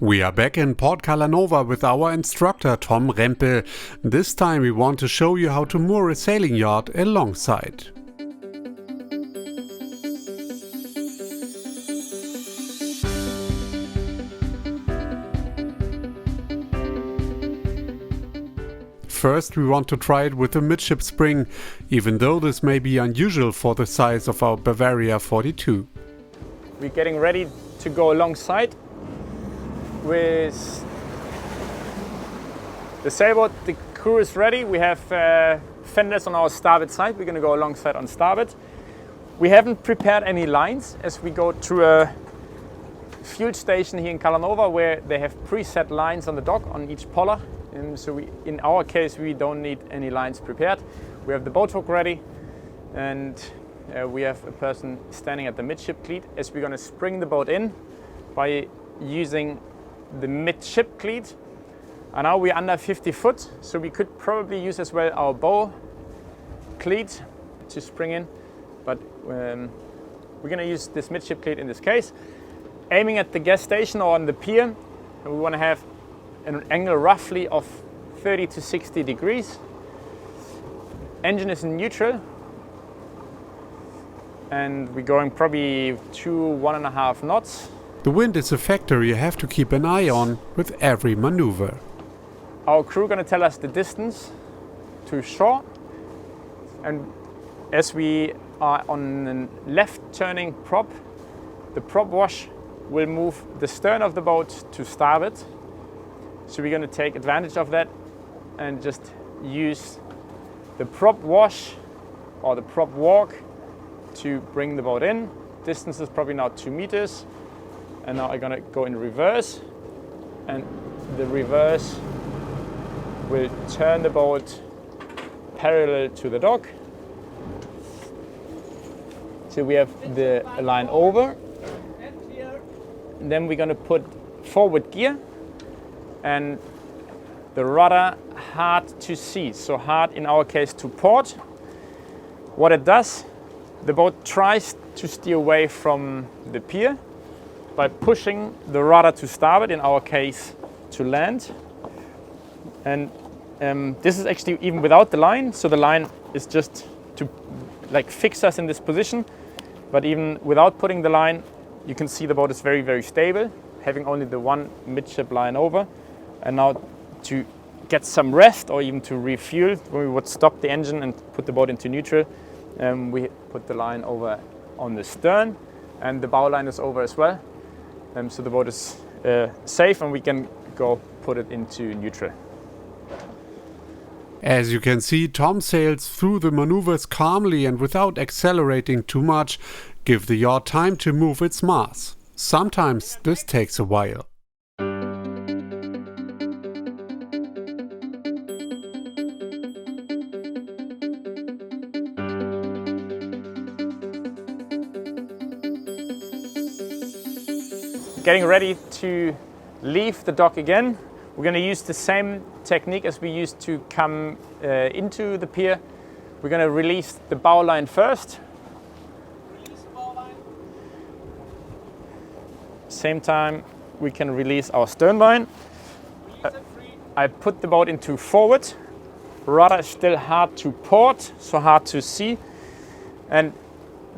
We are back in Port Calanova with our instructor Tom Rempe. This time we want to show you how to moor a sailing yacht alongside. First we want to try it with a midship spring, even though this may be unusual for the size of our Bavaria 42. We're getting ready to go alongside with the sailboat. The crew is ready. We have fenders on our starboard side. We're going to go alongside on starboard. We haven't prepared any lines as we go through a fuel station here in Calanova where they have preset lines on the dock on each poller. So in our case, we don't need any lines prepared. We have the boat hook ready, and we have a person standing at the midship cleat as we're going to spring the boat in by using the midship cleat. And now we're under 50 foot, so we could probably use as well our bow cleat to spring in, but we're going to use this midship cleat in this case. Aiming at the gas station or on the pier, and we want to have an angle roughly of 30 to 60 degrees. Engine is in neutral, and we're going probably 1.5 knots. The wind is a factor you have to keep an eye on with every maneuver. Our crew going to tell us the distance to shore, and as we are on a left turning prop, the prop wash will move the stern of the boat to starboard. So we're going to take advantage of that and just use the prop wash or the prop walk to bring the boat in. Distance is probably now 2 meters. And now I'm going to go in reverse, and the reverse will turn the boat parallel to the dock. So we have the line over. And then we're going to put forward gear and the rudder hard to sea, so hard in our case to port. What it does, the boat tries to steer away from the pier by pushing the rudder to starboard, in our case to land. And this is actually even without the line, so the line is just to fix us in this position. But even without putting the line, you can see the boat is very, very stable, having only the one midship line over. And now to get some rest or even to refuel, when we would stop the engine and put the boat into neutral, we put the line over on the stern, and the bow line is over as well. So the boat is safe, and we can go put it into neutral. As you can see, Tom sails through the maneuvers calmly and without accelerating too much. Give the yacht time to move its mass. Sometimes this takes a while. Getting ready to leave the dock again. We're going to use the same technique as we used to come into the pier. We're going to release the bow line first. Release the bow line. Same time we can release our stern line. I put the boat into forward. Rudder is still hard to port, so hard to see, and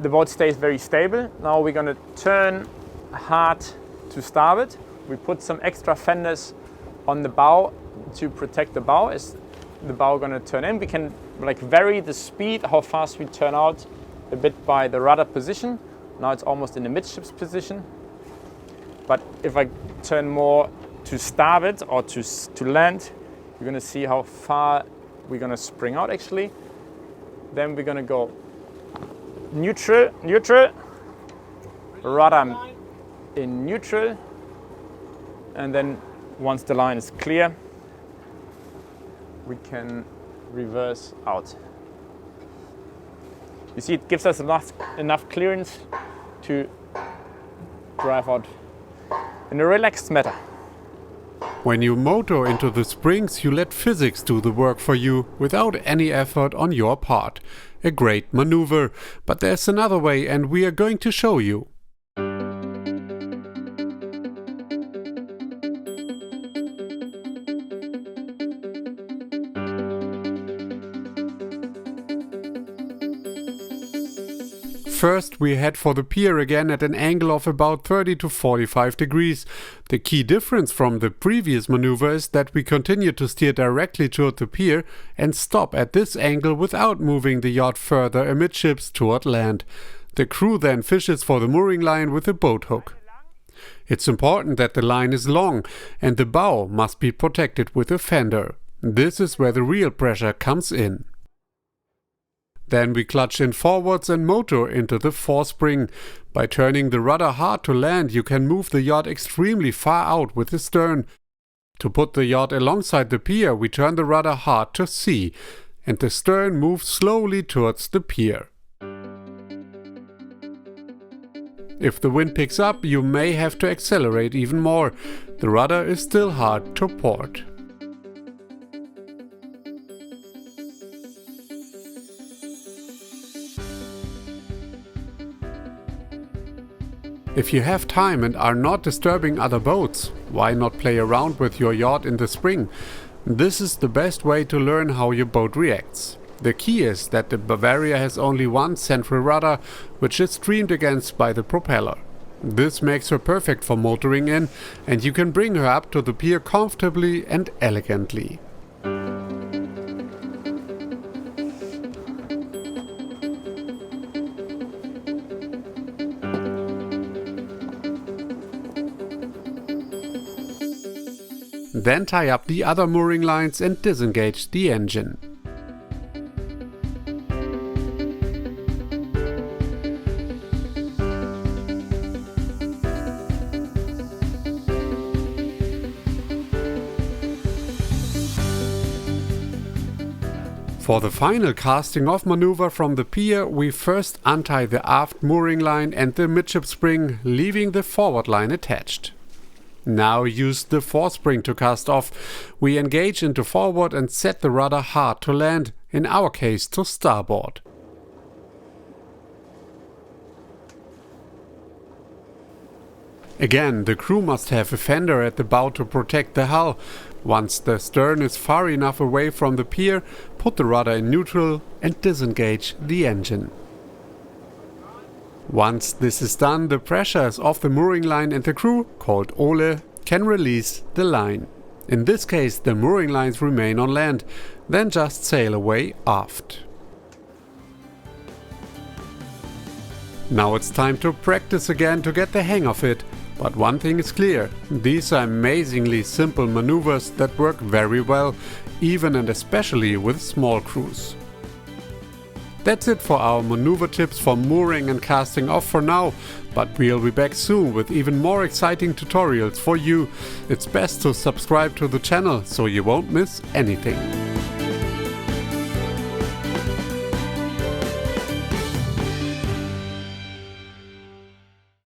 the boat stays very stable. Now we're going to turn hard to starboard. We put some extra fenders on the bow to protect the bow as the bow going to turn in. We can vary the speed, how fast we turn out, a bit by the rudder position. Now it's almost in the midships position. But if I turn more to starboard or to land, you're going to see how far we're going to spring out actually. Then we're going to go neutral, rudder in neutral, and then once the line is clear, we can reverse out. You see, it gives us enough clearance to drive out in a relaxed manner. When you motor into the springs, you let physics do the work for you without any effort on your part. A great maneuver, but there's another way, and we are going to show you. First, we head for the pier again at an angle of about 30 to 45 degrees. The key difference from the previous maneuver is that we continue to steer directly toward the pier and stop at this angle without moving the yacht further amidships toward land. The crew then fishes for the mooring line with a boat hook. It's important that the line is long and the bow must be protected with a fender. This is where the real pressure comes in. Then we clutch in forwards and motor into the forespring. By turning the rudder hard to land, you can move the yacht extremely far out with the stern. To put the yacht alongside the pier, we turn the rudder hard to sea, and the stern moves slowly towards the pier. If the wind picks up, you may have to accelerate even more. The rudder is still hard to port. If you have time and are not disturbing other boats, why not play around with your yacht in the spring? This is the best way to learn how your boat reacts. The key is that the Bavaria has only one central rudder, which is streamed against by the propeller. This makes her perfect for motoring in, and you can bring her up to the pier comfortably and elegantly. Then tie up the other mooring lines and disengage the engine. For the final casting off maneuver from the pier, we first untie the aft mooring line and the midship spring, leaving the forward line attached. Now use the forespring to cast off. We engage into forward and set the rudder hard to land, in our case to starboard. Again, the crew must have a fender at the bow to protect the hull. Once the stern is far enough away from the pier, put the rudder in neutral and disengage the engine. Once this is done, the pressure is off the mooring line and the crew, called Ole, can release the line. In this case, the mooring lines remain on land, then just sail away aft. Now it's time to practice again to get the hang of it. But one thing is clear, these are amazingly simple maneuvers that work very well, even and especially with small crews. That's it for our maneuver tips for mooring and casting off for now, but we'll be back soon with even more exciting tutorials for you. It's best to subscribe to the channel so you won't miss anything.